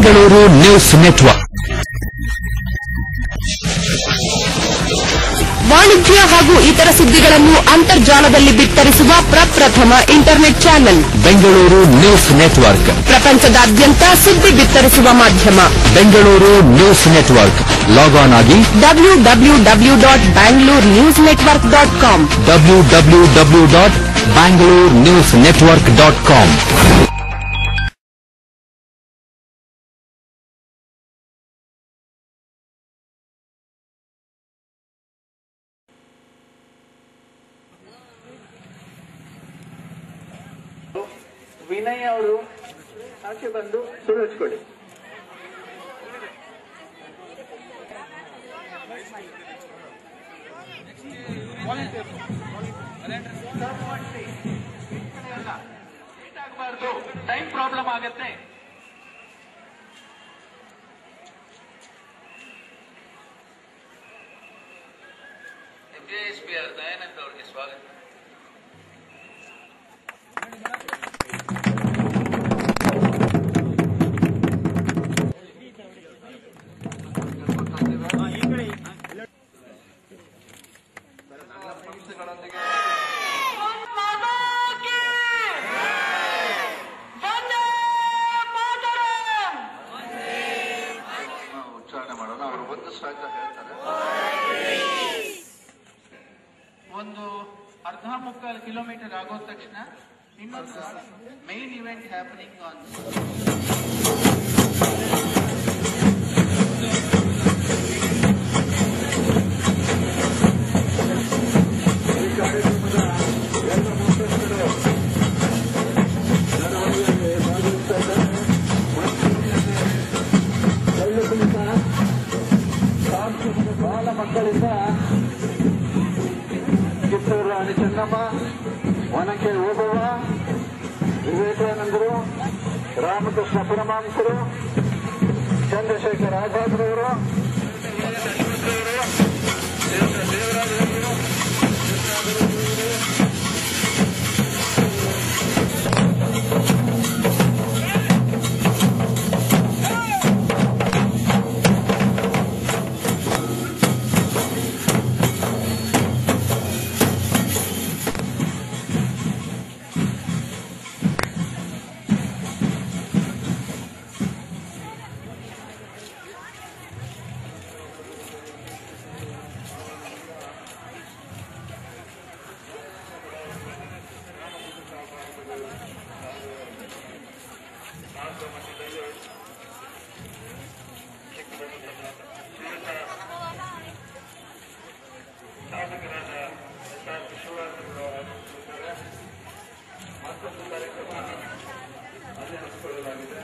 Bengaluru news network. ವಾಣಿಜ್ಯ ಹಾಗೂ ಇತರ ಸುದ್ದಿಗಳನ್ನು ಅಂತರ್ಜಾಲದಲ್ಲಿ ಬಿತ್ತರಿಸುವ ಪ್ರಪ್ರಥಮ internet channel Bengaluru news network. ಪ್ರಪಂಚದಾದ್ಯಂತ ಸುದ್ದಿ ಬಿತ್ತರಿಸುವ ಮಾಧ್ಯಮ Bengaluru news network. Log on ಆಗಿ www.bangalore-newsnetwork.com www.bangalore-newsnetwork.com. ವಿನಯ್ ಅವರು ಆಚೆ ಬಂದು ಸುಳ್ಳು ಹಚ್ಕೊಳ್ಳಿ. ಆಗಬಾರ್ದು, ಟೈಮ್ ಪ್ರಾಬ್ಲಮ್ ಆಗತ್ತೆ. ಎಸ್ಪಿಆರ್ ದಯಾನಂದ್ ಅವರಿಗೆ ಸ್ವಾಗತ. ಉಚ್ಚಾರಣೆ ಮಾಡೋಣ. ಅವರು ಒಂದು ಸಾಹಿತ್ಯ ಹೇಳ್ತಾರೆ. ಒಂದು ಅರ್ಧ ಮುಕ್ಕಾಲು ಕಿಲೋಮೀಟರ್ ಆಗೋದ ತಕ್ಷಣ ಇನ್ನೊಂದು ಮೈನ್ ಇವೆಂಟ್ ಹ್ಯಾಪನಿಂಗ್ ಆನ್ ಬಾಲ ಮಕ್ಕಳಿಂದ ಕಿತ್ತೂರು ರಾಣಿ ಚೆನ್ನಮ್ಮ, ಒನಕೆ ಓಬವ್ವ, ವಿವೇಕಾನಂದರು, ರಾಮಕೃಷ್ಣ ಪರಮಹಂಸರು, ಚಂದ್ರಶೇಖರ್ ಆಜಾದ್ರವರು, ಮತ್ತೊಂದು ಕಾರ್ಯಕ್ರಮ ಹಮ್ಮಿಕೊಳ್ಳಲಾಗಿದೆ.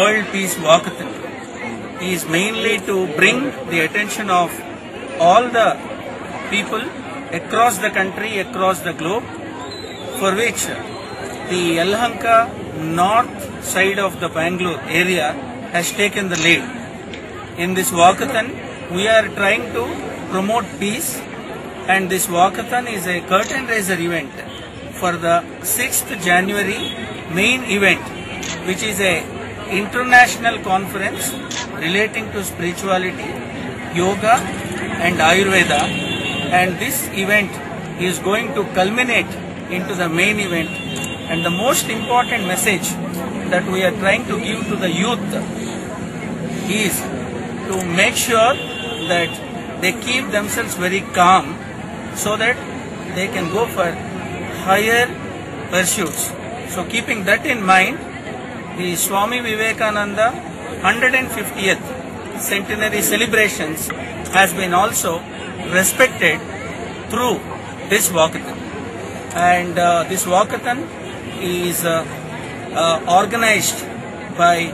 World Peace Walkathon is mainly to bring the attention of all the people across the country, across the globe, for which the Yelahanka north side of the Bangalore area has taken the lead. In this walkathon, we are trying to promote peace, and this walkathon is a curtain raiser event for the 6th January main event, which is a international conference relating to spirituality, yoga and Ayurveda, and this event is going to culminate into the main event. And the most important message that we are trying to give to the youth is to make sure that they keep themselves very calm so that they can go for higher pursuits. So keeping that in mind, the Swami Vivekananda 150th centenary celebrations has been also respected through this walkathon. And this walkathon is organized by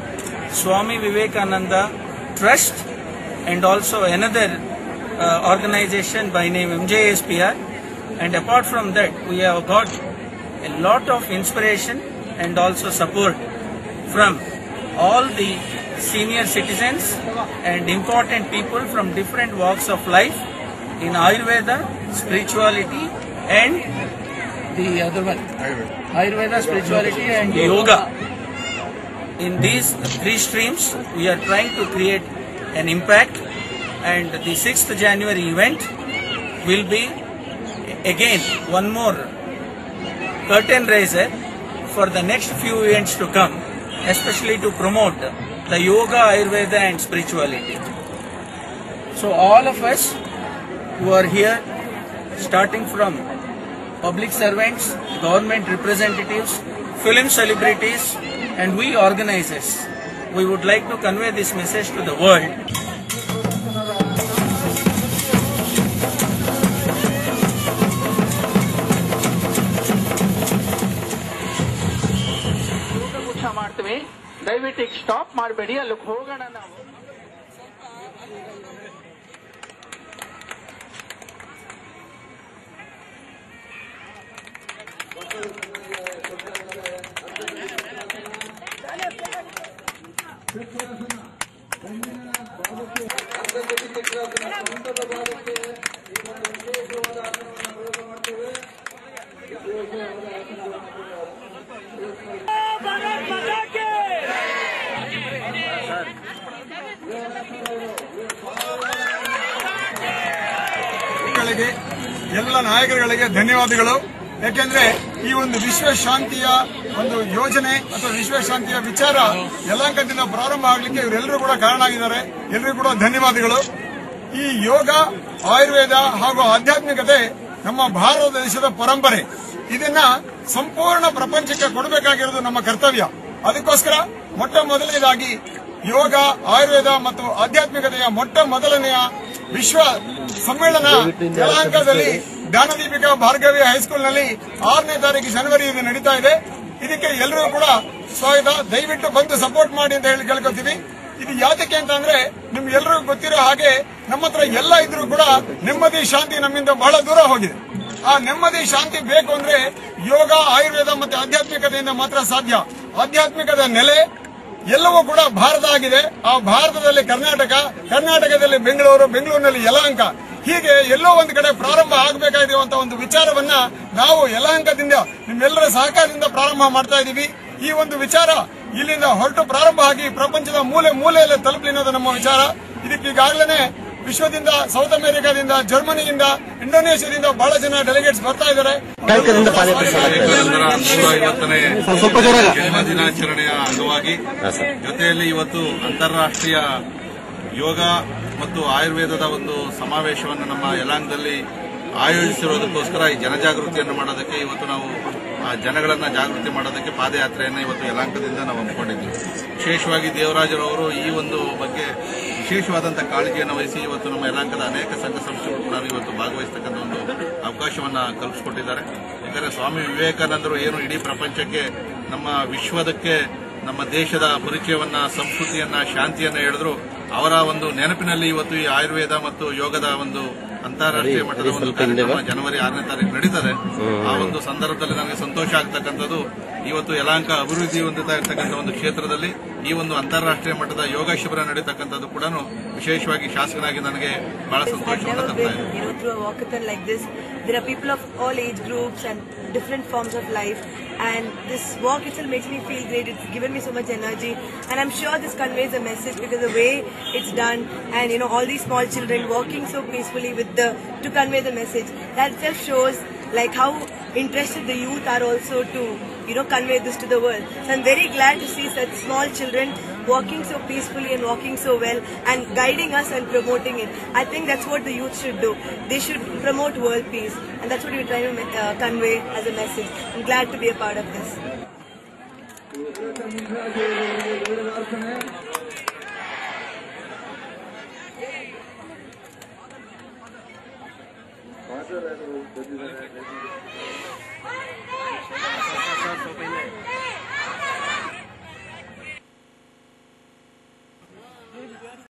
Swami Vivekananda Trust and also another organization by name MJSPR. And apart from that, we have got a lot of inspiration and also support from all the senior citizens and important people from different walks of life in Ayurveda, spirituality and the other one, Ayurveda, spirituality and yoga. In these three streams, we are trying to create an impact, and the 6th January event will be again one more curtain raiser for the next few events to come, especially to promote the yoga, Ayurveda and spirituality. So all of us who are here, starting from public servants, government representatives, film celebrities and we organizers, we would like to convey this message to the world. ದಯವಿಟ್ಟು ಈಗ stop ಮಾಡಬೇಡಿ, ಅಲ್ಲಿಗೆ ಹೋಗೋಣ ನಾವು. ಎಲ್ಲ ನಾಯಕರುಗಳಿಗೆ ಧನ್ಯವಾದಗಳು. ಯಾಕೆಂದ್ರೆ ಈ ಒಂದು ವಿಶ್ವಶಾಂತಿಯ ಒಂದು ಯೋಜನೆ ಅಥವಾ ವಿಶ್ವಶಾಂತಿಯ ವಿಚಾರ ಯಲಹಂಕದಿಂದ ಪ್ರಾರಂಭ ಆಗಲಿಕ್ಕೆ ಇವರೆಲ್ಲರೂ ಕೂಡ ಕಾರಣ ಆಗಿದ್ದಾರೆ. ಎಲ್ಲರಿಗೂ ಕೂಡ ಧನ್ಯವಾದಗಳು. ಈ ಯೋಗ, ಆಯುರ್ವೇದ ಹಾಗೂ ಆಧ್ಯಾತ್ಮಿಕತೆ ನಮ್ಮ ಭಾರತ ದೇಶದ ಪರಂಪರೆ. ಇದನ್ನ ಸಂಪೂರ್ಣ ಪ್ರಪಂಚಕ್ಕೆ ಕೊಡಬೇಕಾಗಿರೋದು ನಮ್ಮ ಕರ್ತವ್ಯ. ಅದಕ್ಕೋಸ್ಕರ ಮೊಟ್ಟ ಮೊದಲನೇದಾಗಿ ಯೋಗ, ಆಯುರ್ವೇದ ಮತ್ತು ಆಧ್ಯಾತ್ಮಿಕತೆಯ ಮೊಟ್ಟ ಮೊದಲನೆಯ ವಿಶ್ವ ಸಮ್ಮೇಳನ ಯಲಹಂಕದಲ್ಲಿ ಜ್ಞಾನದೀಪಿಕಾ ಭಾರ್ಗವಿ ಹೈಸ್ಕೂಲ್ನಲ್ಲಿ 6ನೇ ತಾರೀಕು ಜನವರಿ ಇದು ನಡೀತಾ ಇದೆ. ಇದಕ್ಕೆ ಎಲ್ಲರೂ ಕೂಡ ಸ್ವಾಗತ. ದಯವಿಟ್ಟು ಬಂದು ಸಪೋರ್ಟ್ ಮಾಡಿ ಅಂತ ಹೇಳಿ ಕೇಳ್ಕೊತೀವಿ. ಇದು ಯಾತಕ್ಕೆ ಅಂತ ಅಂದ್ರೆ ನಿಮ್ಗೆಲ್ಲರಿಗೂ ಗೊತ್ತಿರೋ ಹಾಗೆ ನಮ್ಮ ಹತ್ರ ಎಲ್ಲ ಇದ್ರೂ ಕೂಡ ನೆಮ್ಮದಿ, ಶಾಂತಿ ನಮ್ಮಿಂದ ಬಹಳ ದೂರ ಹೋಗಿದೆ. ಆ ನೆಮ್ಮದಿ, ಶಾಂತಿ ಬೇಕು ಅಂದ್ರೆ ಯೋಗ, ಆಯುರ್ವೇದ ಮತ್ತು ಆಧ್ಯಾತ್ಮಿಕತೆಯಿಂದ ಮಾತ್ರ ಸಾಧ್ಯ. ಆಧ್ಯಾತ್ಮಿಕದ ನೆಲೆ ಎಲ್ಲವೂ ಕೂಡ ಭಾರತ ಆಗಿದೆ. ಆ ಭಾರತದಲ್ಲಿ ಕರ್ನಾಟಕ, ಕರ್ನಾಟಕದಲ್ಲಿ ಬೆಂಗಳೂರು, ಬೆಂಗಳೂರಿನಲ್ಲಿ ಯಲಹಂಕ, ಹೀಗೆ ಎಲ್ಲೋ ಒಂದು ಕಡೆ ಪ್ರಾರಂಭ ಆಗಬೇಕಾಗಿರುವಂತ ಒಂದು ವಿಚಾರವನ್ನ ನಾವು ಯಲಹಂಕದಿಂದ ನಿಮ್ಮೆಲ್ಲರ ಸಹಕಾರದಿಂದ ಪ್ರಾರಂಭ ಮಾಡ್ತಾ ಇದ್ದೀವಿ. ಈ ಒಂದು ವಿಚಾರ ಇಲ್ಲಿಂದ ಹೊರಟು ಪ್ರಾರಂಭ ಆಗಿ ಪ್ರಪಂಚದ ಮೂಲೆ ಮೂಲೆಯಲ್ಲಿ ತಲುಪಲಿ ಅನ್ನೋದು ನಮ್ಮ ವಿಚಾರ. ಇದಕ್ಕೆ ಈಗಾಗಲೇ ವಿಶ್ವದಿಂದ, ಸೌತ್ ಅಮೆರಿಕಾದಿಂದ, ಜರ್ಮನಿಯಿಂದ, ಇಂಡೋನೇಷ್ಯಾದಿಂದ ಬಹಳ ಜನ ಡೆಲಿಗೇಟ್ಸ್ ಬರ್ತಾ ಇದ್ದಾರೆ. 150ನೇ ಜನ್ಮ ದಿನಾಚರಣೆಯ ಅಂಗವಾಗಿ ಜೊತೆಯಲ್ಲಿ ಇವತ್ತು ಅಂತಾರಾಷ್ಟ್ರೀಯ ಯೋಗ ಮತ್ತು ಆಯುರ್ವೇದದ ಒಂದು ಸಮಾವೇಶವನ್ನು ನಮ್ಮ ಯಲಹಂಕದಲ್ಲಿ ಆಯೋಜಿಸಿರೋದಕ್ಕೋಸ್ಕರ ಈ ಜನಜಾಗೃತಿಯನ್ನು ಮಾಡೋದಕ್ಕೆ ಇವತ್ತು ನಾವು ಜನಗಳನ್ನ ಜಾಗೃತಿ ಮಾಡೋದಕ್ಕೆ ಪಾದಯಾತ್ರೆಯನ್ನು ಇವತ್ತು ಯಲಹಂಕದಿಂದ ನಾವು ಹಮ್ಮಿಕೊಂಡಿದ್ವಿ. ವಿಶೇಷವಾಗಿ ದೇವರಾಜರವರು ಈ ಒಂದು ಬಗ್ಗೆ ವಿಶೇಷವಾದಂತಹ ಕಾಳಜಿಯನ್ನು ವಹಿಸಿ ಇವತ್ತು ನಮ್ಮ ಯಲಹಂಕದ ಅನೇಕ ಸಂಘ ಸಂಸ್ಥೆಗಳು ಕೂಡ ಇವತ್ತು ಭಾಗವಹಿಸತಕ್ಕಂಥ ಒಂದು ಅವಕಾಶವನ್ನ ಕಲ್ಪಿಸಿಕೊಟ್ಟಿದ್ದಾರೆ. ಯಾಕಂದರೆ ಸ್ವಾಮಿ ವಿವೇಕಾನಂದರು ಏನು ಇಡೀ ಪ್ರಪಂಚಕ್ಕೆ, ನಮ್ಮ ವಿಶ್ವದಕ್ಕೆ ನಮ್ಮ ದೇಶದ ಪರಿಚಯವನ್ನ, ಸಂಸ್ಕೃತಿಯನ್ನ, ಶಾಂತಿಯನ್ನ ಹೇಳಿದ್ರು. ಅವರ ಒಂದು ನೆನಪಿನಲ್ಲಿ ಇವತ್ತು ಈ ಆಯುರ್ವೇದ ಮತ್ತು ಯೋಗದ ಒಂದು ಅಂತಾರಾಷ್ಟ್ರೀಯ ಮಟ್ಟದ ಒಂದು ಕಾರ್ಯಕ್ರಮ ಜನವರಿ 6ನೇ ತಾರೀಕು ನಡೀತದೆ. ಆ ಒಂದು ಸಂದರ್ಭದಲ್ಲಿ ನನಗೆ ಸಂತೋಷ ಆಗ್ತಕ್ಕಂಥದ್ದು, ಇವತ್ತು ಯಲಹಂಕ ಅಭಿವೃದ್ಧಿ ಹೊಂದುತ್ತಾ ಇರತಕ್ಕಂಥ ಒಂದು ಕ್ಷೇತ್ರದಲ್ಲಿ ಈ ಒಂದು ಅಂತಾರಾಷ್ಟ್ರೀಯ ಮಟ್ಟದ ಯೋಗ ಶಿಬಿರ ನಡೀತಕ್ಕಂಥದ್ದು ಕೂಡ ವಿಶೇಷವಾಗಿ ಶಾಸಕನಾಗಿ ನನಗೆ ಬಹಳ ಸಂತೋಷವನ್ನು ತರ್ತಾ ಇದೆ. There are people of all age groups and different forms of life, and this walk itself makes me feel great. It's given me so much energy, and I'm sure this conveys a message because the way it's done, and all these small children walking so peacefully to convey the message, that itself shows like how interested the youth are also to convey this to the world. So I'm very glad to see such small children walking so peacefully and walking so well and guiding us and promoting it. I think that's what the youth should do. They should promote world peace, and that's what we're trying to convey as a message. I'm glad to be a part of this. Sir